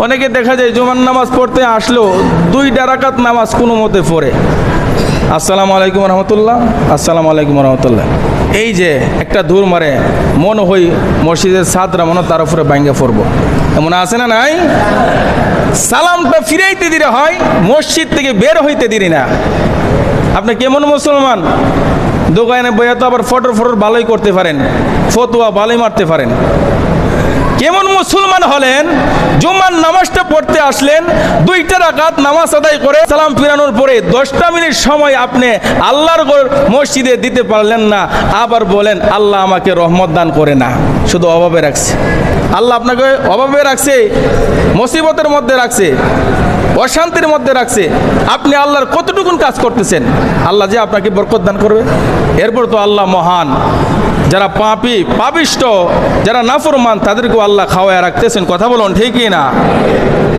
অনেকে দেখা যায় জুমার নামাজ পড়তে আসলো 2 রাকাত নামাজ কোনো মতে পড়ে, আসসালামু আলাইকুম রহমতুল্লাহ, আসসালামু আলাইকুম রহমতুল্লাহ, এই যে একটা দূর মারে মনে হই মসজিদের ছাদরা মনে তার উপরে ভাঙ্গা পড়বো, এমন আছে না নাই? সালামটা ফিরাইতে দিলে হয়, মসজিদ থেকে বের হইতে দিলি না। আপনি কেমন মুসলমান? দোকানে বইয়া তো আবার ফটর ভালোই করতে পারেন, ফতুয়া ভালোই মারতে পারেন। কেমন মুসলমান হলেন? জুম্মার নামাজটা পড়তে আসলেন, 2 রাকাত নামাজ আদায় করে সালাম ফিরানোর পরে 10টা মিনিট সময় আপনি আল্লাহর মসজিদে দিতে পারলেন না, আবার বলেন আল্লাহ আমাকে রহমত দান করে না, শুধু অভাবে রাখছে। আল্লাহ আপনাকে অভাবে রাখছে, মুসিবতের মধ্যে রাখছে, অশান্তির মধ্যে রাখছে। আপনি আল্লাহর কতটুকুন কাজ করতেছেন, আল্লাহ যে আপনাকে বরকত দান করবে? এরপর তো আল্লাহ মহান। যারা পাপিষ্ট, যারা নাফরমান, তাদেরকেও আল্লাহ খাওয়ায় রাখতেছেন। কথা বলুন ঠিক কি না?